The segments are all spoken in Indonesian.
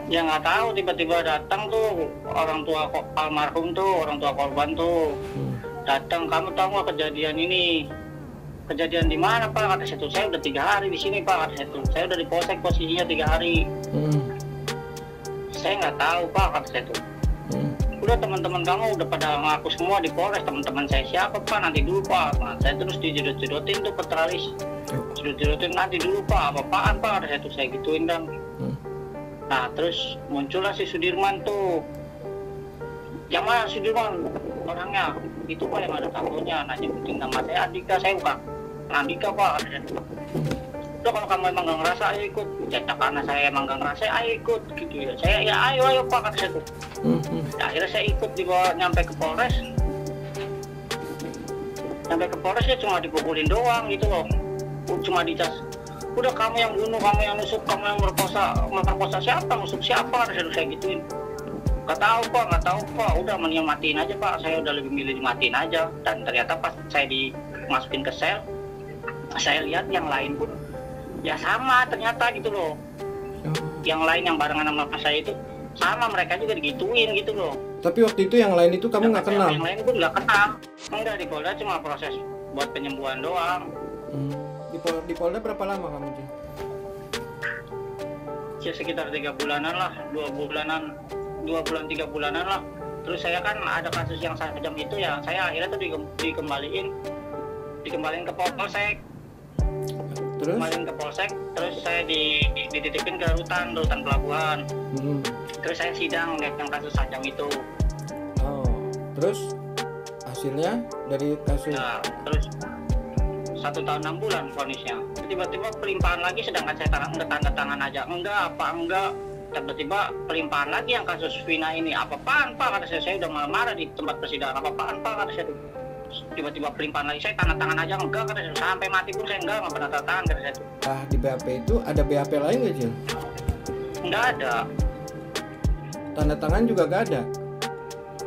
Ya nggak tahu, tiba-tiba datang tuh orang tua almarhum tuh, orang tua korban tuh datang. Kamu tahu nggak kejadian ini? Kejadian di mana Pak? Kata saya tuh, saya udah 3 hari di sini Pak. Kata saya tuh, saya udah di polsek posisinya 3 hari. Saya nggak tahu Pak, kata saya tuh. Udah teman-teman kamu udah pada ngaku semua di Polres. Teman-teman saya siapa Pak? Nanti dulu Pak. Nah, saya terus dijedot-jedotin tuh petralis. Jedot-jedotin nanti dulu Pak. Apa-apaan Pak? Kata saya tuh, saya gituin kan. Nah terus muncullah si Sudirman tuh. Yang mana Sudirman orangnya? Itu Pak yang ada tamunya. Nah nyebutin nama saya Andika. Saya bukan Andika Pak. Kata saya tuh. Udah kalau kamu emang gak ngerasa, ayo ikut. Ya karena saya emang gak ngerasa, ayo ikut gitu ya. Saya ya ayo Pak, kata saya tuh. Ya, akhirnya saya ikut, dibawa nyampe ke Polres. Sampai ke Polres ya cuma dipukulin doang gitu loh. Cuma dicas. Udah kamu yang bunuh, kamu yang nusuk, kamu yang merkosa siapa, nusuk siapa, harus saya gituin. Gak tahu Pak, udah mendingan matiin aja Pak, saya udah lebih milih dimatiin aja. Dan ternyata pas saya dimasukin ke sel, saya lihat yang lain pun ya sama ternyata gitu loh. Yang lain yang barengan sama saya itu sama, mereka juga digituin gitu loh. Tapi waktu itu yang lain itu kamu nggak kenal? Yang lain pun nggak kenal. Enggak, di Polda cuma proses buat penyembuhan doang. Di Polda berapa lama kamu sih? Ya sekitar 3 bulanan lah, 2 bulan 3 bulanan lah. Terus saya kan ada kasus yang sajam itu ya, saya akhirnya tuh dikembaliin ke Polsek. Kembaliin ke Polsek, terus saya dititipin ke rutan pelabuhan. Terus saya sidang yang kasus sajam itu. Oh, terus hasilnya dari kasus? Nah, terus 1 tahun 6 bulan vonisnya. Tiba-tiba pelimpahan lagi, sedangkan saya tanda tangan aja enggak. Tiba-tiba pelimpahan lagi yang kasus Vina ini. Apaan Pak? Kata saya udah marah-marah di tempat persidangan. Apaan Pak? Kata saya tuh. Tiba-tiba pelimpahan lagi, saya tanda tangan aja enggak, kata saya. Sampai mati pun saya enggak pernah tanda tangan, kata saya tuh. Di BAP itu ada BAP lain nggak Cil? Enggak ada. Tanda tangan juga nggak ada?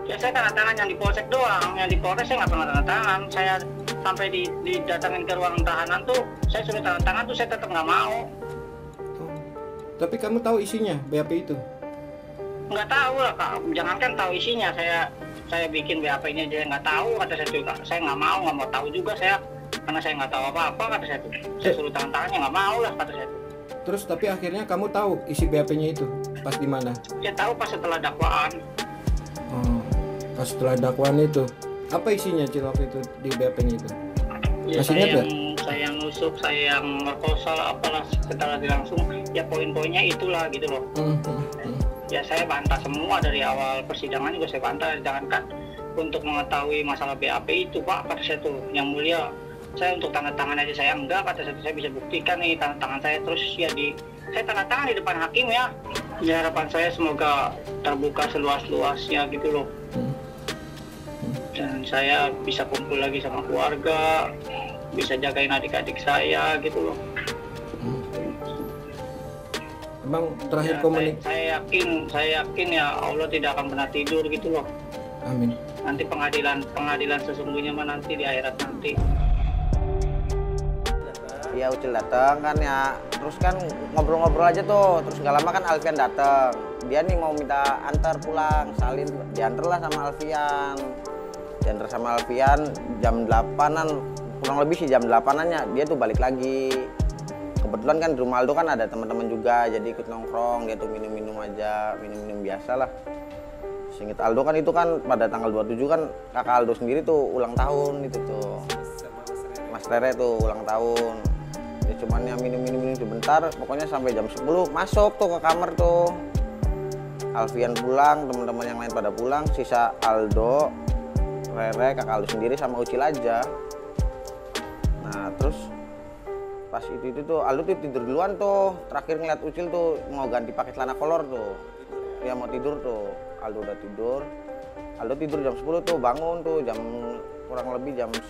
Ya saya tanda tangan yang di Polsek doang, yang di Polres saya nggak pernah tanda tangan. Saya sampai didatangin ke ruang tahanan tuh, saya suruh tanda tangan tuh saya tetap nggak mau. Tapi kamu tahu isinya BAP itu? Nggak tahu lah Kak, jangankan tahu isinya, saya bikin BAP ini aja nggak tahu, kata saya tuh. Saya nggak mau tahu juga saya, karena saya nggak tahu apa-apa, kata saya tuh. Saya suruh tanda tangannya nggak mau lah, kata saya tuh. Terus tapi akhirnya kamu tahu isi BAP-nya itu pas di mana? Saya tahu pas setelah dakwaan. Oh, pas setelah dakwaan itu. Apa isinya Cil waktu itu di BAP-nya itu? Ya, masih ingat nggak? Saya yang nusuk, saya yang merkosa, apalah setelah langsung. Ya poin-poinnya itulah gitu loh. Ya saya bantah semua dari awal persidangan juga saya bantah. Jangankan untuk mengetahui masalah BAP itu Pak, kata saya tuh, yang mulia, saya untuk tanda tangan aja saya enggak, kata saya bisa buktikan nih tanda tangan saya. Terus ya saya tanda tangan di depan hakim ya. Ya harapan saya semoga terbuka seluas-luasnya gitu loh. Dan saya bisa kumpul lagi sama keluarga, bisa jagain adik-adik saya gitu loh. Emang terakhir ya, saya yakin ya Allah tidak akan pernah tidur gitu loh. Amin. Nanti pengadilan sesungguhnya mah nanti di akhirat nanti. Iya Ucil datang kan ya, terus kan ngobrol-ngobrol aja tuh, terus nggak lama kan Alfian datang. Dia nih mau minta antar pulang, salin diantar lah sama Alfian. Diantar sama Alfian jam 8-an, kurang lebih sih jam 8-annya dia tuh balik lagi. Kebetulan kan di rumah Aldo kan ada teman-teman juga, jadi ikut nongkrong, dia tuh minum-minum aja, minum-minum biasa lah. Seinget Aldo kan itu kan pada tanggal 27 kan kakak Aldo sendiri tuh ulang tahun itu tuh. Mas Rere tuh ulang tahun. Ya cuman ya minum-minum sebentar, pokoknya sampai jam 10 masuk tuh ke kamar tuh. Alfian pulang, teman-teman yang lain pada pulang, sisa Aldo, Rere, kakak Aldo sendiri sama Ucil aja. Nah terus pas itu tuh Aldo tuh tidur duluan tuh, terakhir ngeliat Ucil tuh mau ganti pakai celana kolor tuh. Ya mau tidur tuh, Aldo udah tidur. Aldo tidur jam 10 tuh, bangun tuh jam kurang lebih jam 10,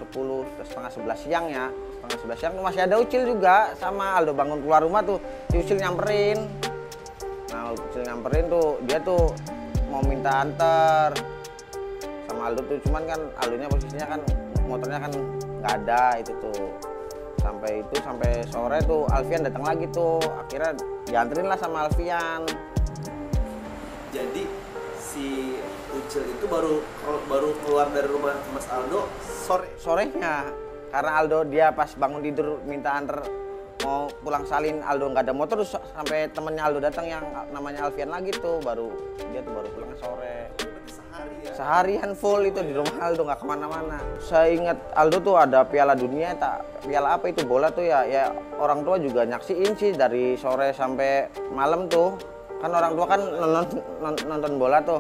setengah 11 siang ya. Setengah 11 siang tuh masih ada Ucil juga, sama Aldo bangun keluar rumah tuh, si Ucil nyamperin. Nah Ucil nyamperin tuh, dia tuh mau minta antar sama Aldo tuh, cuman kan Aldonya posisinya kan motornya kan nggak ada itu tuh. Sampai sore tuh Alfian datang lagi tuh, akhirnya dianterin lah sama Alfian Ucil itu baru keluar dari rumah Mas Aldo sorenya, karena Aldo dia pas bangun tidur minta antar mau pulang salin, Aldo nggak ada motor, terus sampai temennya Aldo datang yang namanya Alfian lagi tuh, dia baru pulang sore. Seharian full itu di rumah Aldo, nggak kemana-mana. Saya ingat Aldo tuh ada Piala Dunia, piala apa itu, bola tuh ya orang tua juga nyaksiin sih dari sore sampai malam tuh. Kan orang tua kan nonton bola tuh,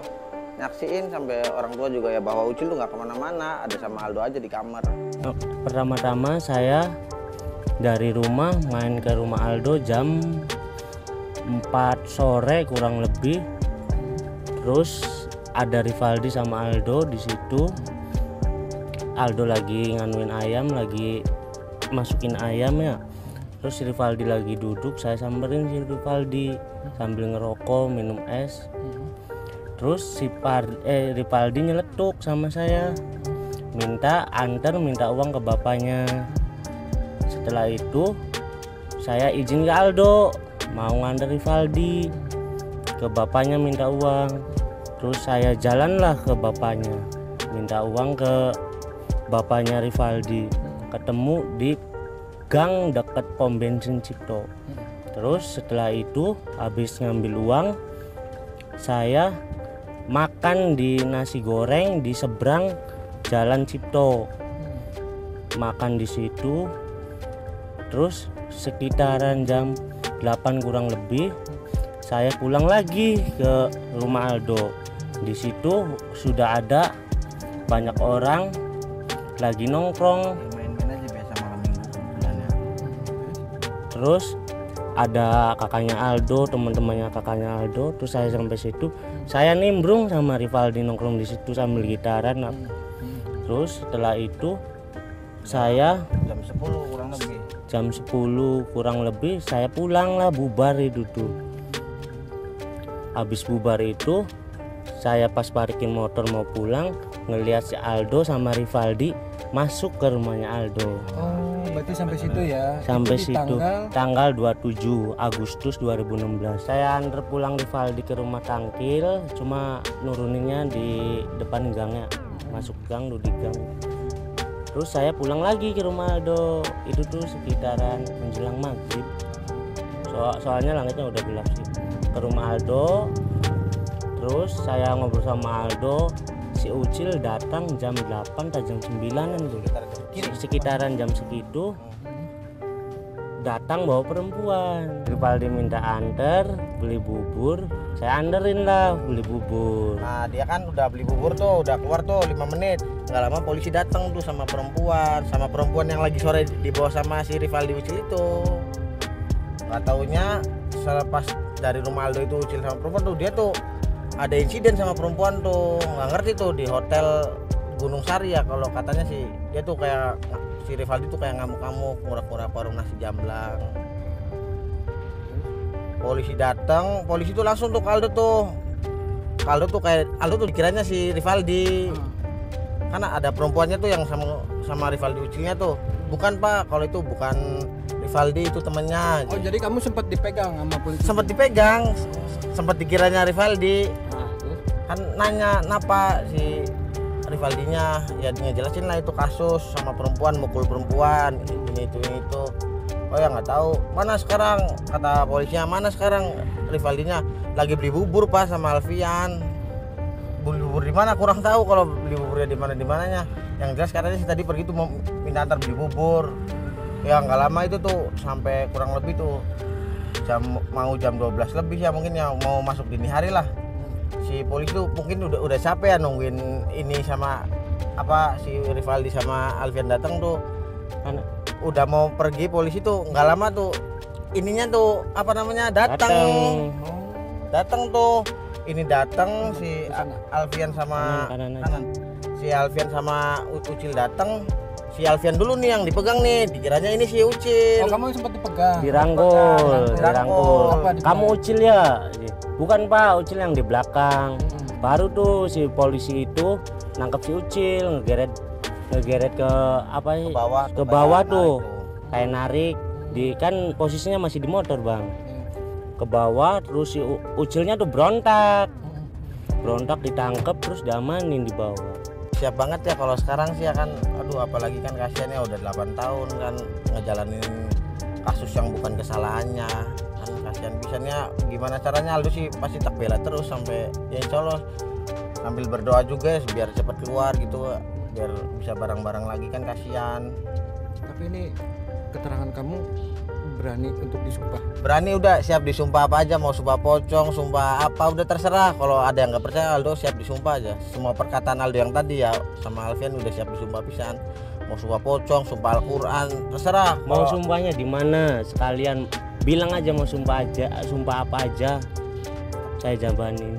nyaksiin sampai orang tua juga ya, bahwa Ucil tuh nggak kemana-mana, ada sama Aldo aja di kamar. Pertama-tama saya dari rumah main ke rumah Aldo jam 4 sore kurang lebih. Terus ada Rivaldi sama Aldo di situ. Aldo lagi nganuin ayam, lagi masukin ayam ya. Terus si Rivaldi lagi duduk, saya samperin si Rivaldi sambil ngerokok, minum es. Terus si Rivaldi nyeletuk sama saya, minta uang ke bapaknya. Setelah itu saya izin ke Aldo mau nganter Rivaldi ke bapaknya minta uang. Terus saya jalanlah ke bapaknya minta uang ke bapaknya Rivaldi, ketemu di gang dekat pom bensin Cipto. Terus setelah itu habis ngambil uang, saya makan di nasi goreng di seberang jalan Cipto, makan di situ. Terus sekitaran jam 8 kurang lebih saya pulang lagi ke rumah Aldo. Di situ sudah ada banyak orang lagi nongkrong. Main-main aja biasa malam minggu sebenarnya. Terus ada kakaknya Aldo, teman-temannya kakaknya Aldo. Terus saya sampai situ, saya nimbrung sama Rivaldi nongkrong di situ sambil gitaran. Terus setelah itu saya jam 10 kurang lebih saya pulang lah, bubar itu tuh. Habis bubar itu saya pas parkirin motor mau pulang, ngelihat si Aldo sama Rivaldi masuk ke rumahnya Aldo. Oh, berarti sampai situ ya? Sampai itu situ tanggal 27 Agustus 2016. Saya antar pulang Rivaldi ke rumah Tangkil, cuma nuruninnya di depan gangnya, masuk gang, duduk di gang. Terus saya pulang lagi ke rumah Aldo, itu tuh sekitaran menjelang maghrib. Soalnya langitnya udah gelap sih. Ke rumah Aldo, terus saya ngobrol sama Aldo. Si Ucil datang jam 8 atau jam 9-an tuh, sekitaran jam segitu. Datang bawa perempuan. Rivaldi minta anter beli bubur, saya anterin lah beli bubur. Nah dia kan udah beli bubur tuh, udah keluar tuh 5 menit. Nggak lama polisi datang tuh sama perempuan yang lagi sore dibawa sama si Rivaldi Ucil itu. Nggak taunya selepas dari rumah Aldo itu Ucil sama perempuan tuh, dia tuh ada insiden sama perempuan tuh, nggak ngerti tuh di hotel Gunung Sari ya, kalau katanya sih dia tuh kayak si Rivaldi tuh kayak ngamuk-ngamuk, pura-pura warung nasi jamblang. Polisi datang, polisi tuh langsung tuh ke Aldo tuh. Aldo tuh dikiranya si Rivaldi. Karena ada perempuannya tuh yang sama Rivaldi Ucilnya tuh. Bukan Pak, kalau itu bukan Rivaldi, itu temennya. Oh, jadi kamu sempat dipegang sama polisi? Sempat dipegang, sempat dikiranya Rivaldi. Kan nanya kenapa si Rivaldinya, ya ngejelasin lah itu kasus sama perempuan, mukul perempuan, ini itu. Oh ya nggak tahu mana sekarang, kata polisinya, mana sekarang Rivaldinya lagi beli bubur Pak sama Alfian. Beli bubur di mana kurang tahu, kalau beli buburnya di mananya. Yang jelas katanya sih tadi pergi tuh mau minta antar beli bubur. Ya nggak lama itu tuh, sampai kurang lebih tuh mau jam 12 lebih ya mungkin, ya mau masuk dini hari lah. Si polisi tuh mungkin udah capek ya nungguin ini sama apa si Rivaldi sama Alfian datang tuh. Kan udah mau pergi polisi tuh, nggak lama tuh ininya tuh apa namanya datang tuh. Ini datang si Alfian sama kanan. Si Alfian sama Ucil datang. Si Alfian dulu nih yang dipegang nih, dikiranya ini si Ucil. Oh, kamu sempat dipegang? Dirangkul. Apa, Kamu Ucil ya? Bukan Pak, Ucil yang di belakang. Baru tuh si polisi itu nangkep si Ucil, ngegeret ke apa ya? Ke bawah tuh. Kayak narik. Kan posisinya masih di motor Bang. Ke bawah, terus si Ucilnya tuh berontak berontak ditangkap terus diamanin di bawah. Siap banget ya kalau sekarang sih ya kan, aduh apalagi kan kasihannya udah 8 tahun kan ngejalanin kasus yang bukan kesalahannya kan, kasihan bisanya. Gimana caranya Aldo sih pasti tak bela terus sampai ya insya Allah, sambil berdoa juga biar cepat keluar gitu, biar bisa bareng-bareng lagi kan, kasihan. Tapi ini keterangan kamu berani untuk disumpah? Berani, udah siap disumpah apa aja, mau sumpah pocong, sumpah apa udah terserah. Kalau ada yang nggak percaya Aldo siap disumpah aja. Semua perkataan Aldo yang tadi ya sama Alfian udah siap disumpah pisan. Mau sumpah pocong, sumpah Al-Quran, terserah. Mau sumpahnya di mana sekalian bilang aja, mau sumpah aja, sumpah apa aja saya jabanin.